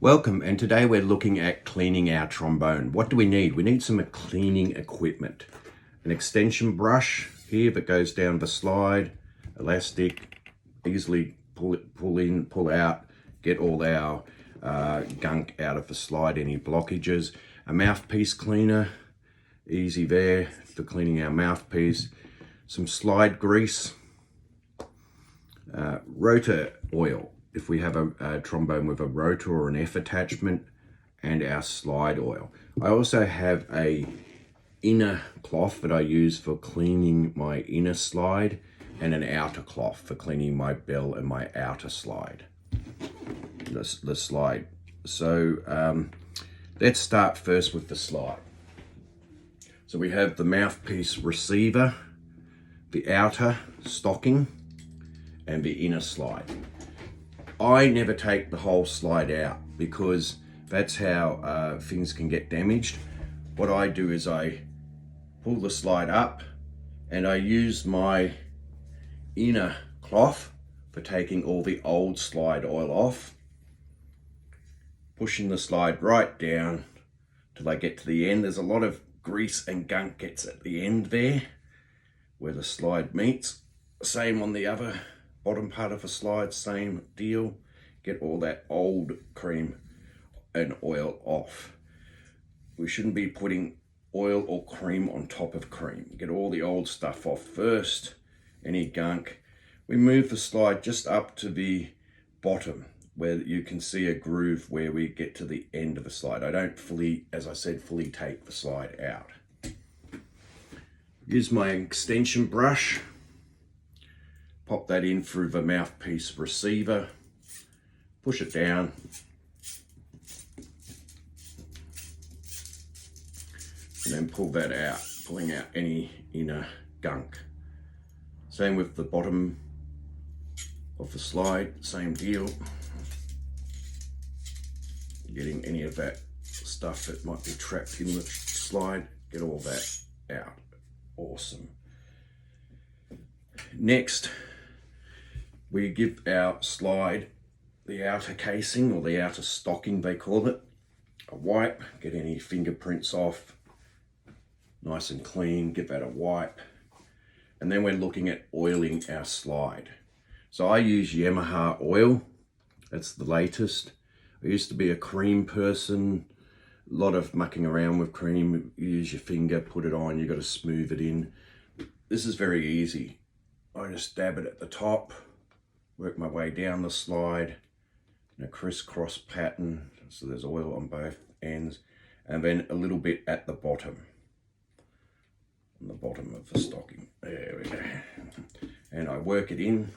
Welcome, and today we're looking at cleaning our trombone. What do we need? We need some cleaning equipment. An extension brush here that goes down the slide, elastic, easily pull in, pull out, get all our gunk out of the slide, any blockages. A mouthpiece cleaner, easy there for cleaning our mouthpiece. Some slide grease, rotor oil, if we have a trombone with a rotor or an F attachment, and our slide oil. I also have a inner cloth that I use for cleaning my inner slide, and an outer cloth for cleaning my bell and my outer slide, the slide. So let's start first with the slide. So we have the mouthpiece receiver, the outer stocking, and the inner slide. I never take the whole slide out because that's how things can get damaged. What I do is I pull the slide up and I use my inner cloth for taking all the old slide oil off, pushing the slide right down till I get to the end. There's a lot of grease and gunk gets at the end there where the slide meets. Same on the other bottom part of the slide, same deal. Get all that old cream and oil off. We shouldn't be putting oil or cream on top of cream. Get all the old stuff off first, any gunk. We move the slide just up to the bottom where you can see a groove where we get to the end of the slide. I don't fully, as I said, fully take the slide out. Use my extension brush. Pop that in through the mouthpiece receiver, push it down, and then pull that out, pulling out any inner gunk. Same with the bottom of the slide, same deal. Getting any of that stuff that might be trapped in the slide, get all that out. Awesome. Next, we give our slide, the outer casing or the outer stocking they call it, a wipe, get any fingerprints off, nice and clean, give that a wipe. And then we're looking at oiling our slide. So I use Yamaha oil, that's the latest. I used to be a cream person, a lot of mucking around with cream, you use your finger, put it on, you got to smooth it in. This is very easy. I just dab it at the top, work my way down the slide in a crisscross pattern, so there's oil on both ends, and then a little bit at the bottom, on the bottom of the stocking. There we go. And I work it in,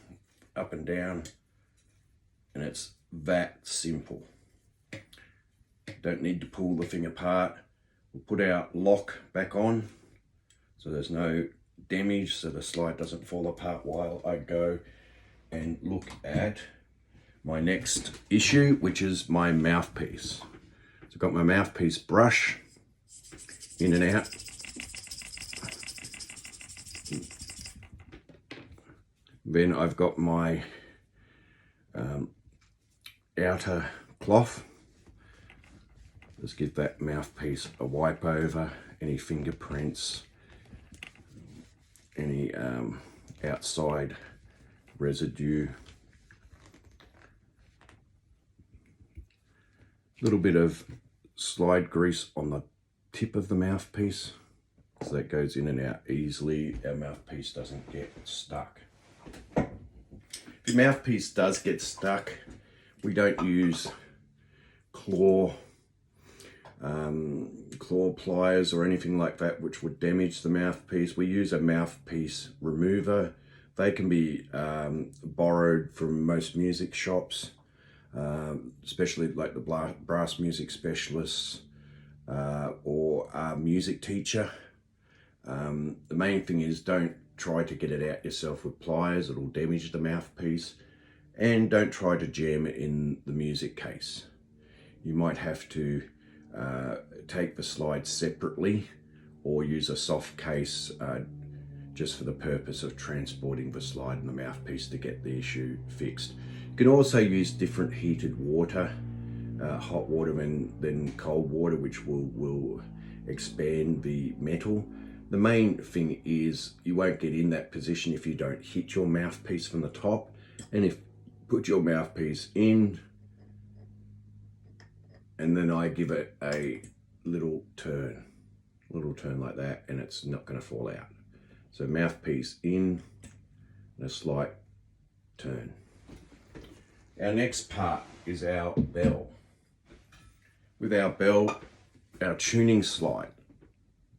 up and down, and it's that simple. Don't need to pull the thing apart. We'll put our lock back on, so there's no damage, so the slide doesn't fall apart while I go and look at my next issue, which is my mouthpiece. So I've got my mouthpiece brush in and out. Then I've got my outer cloth. Just give that mouthpiece a wipe over, any fingerprints, any outside residue. A little bit of slide grease on the tip of the mouthpiece, so that goes in and out easily. Our mouthpiece doesn't get stuck. If your mouthpiece does get stuck, we don't use claw pliers or anything like that which would damage the mouthpiece. We use a mouthpiece remover. They can be borrowed from most music shops, especially like the brass music specialists or a music teacher. The main thing is don't try to get it out yourself with pliers, it'll damage the mouthpiece, and don't try to jam it in the music case. You might have to take the slide separately or use a soft case just for the purpose of transporting the slide and the mouthpiece to get the issue fixed. You can also use different heated water hot water and then cold water, which will expand the metal. The main thing is you won't get in that position if you don't hit your mouthpiece from the top. And if put your mouthpiece in, and then I give it a little turn like that, and it's not going to fall out. So mouthpiece in and a slight turn. Our next part is our bell. With our bell, our tuning slide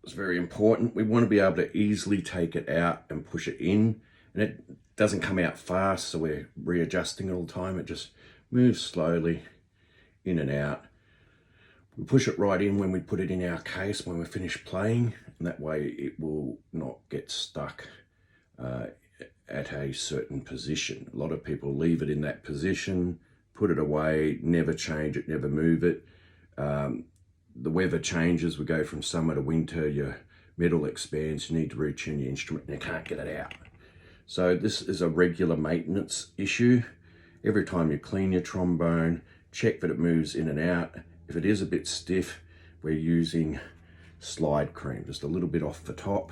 is very important. We want to be able to easily take it out and push it in, and it doesn't come out fast, so we're readjusting it all the time. It just moves slowly in and out. We push it right in when we put it in our case when we're finished playing, and that way it will not get stuck at a certain position. A lot of people leave it in that position, put it away, never change it, never move it. The weather changes, we go from summer to winter, your metal expands, you need to retune your instrument and you can't get it out. So this is a regular maintenance issue. Every time you clean your trombone, check that it moves in and out. If it is a bit stiff, we're using slide cream, just a little bit off the top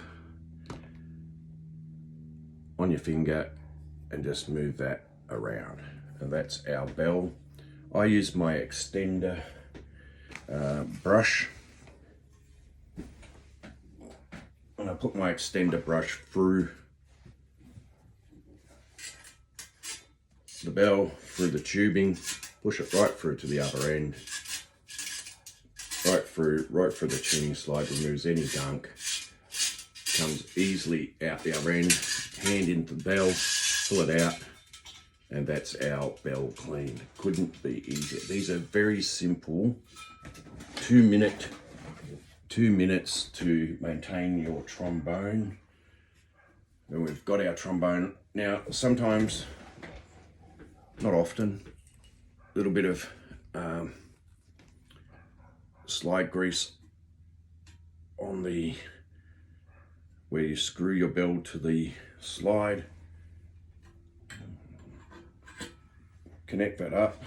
on your finger and just move that around. And that's our bell. I use my extender brush, and I put my extender brush through the bell, through the tubing, push it right through to the other end, right through the tuning slide, removes any gunk, comes easily out the other end, hand into the bell, pull it out, and that's our bell cleaned. Couldn't be easier. These are very simple, 2 minutes to maintain your trombone. And we've got our trombone. Now, sometimes, not often, a little bit of slide grease on the where you screw your bell to the slide. Connect that up,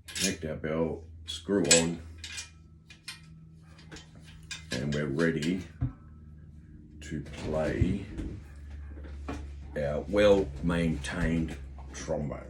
connect our bell, screw on, and we're ready to play our well-maintained trombone.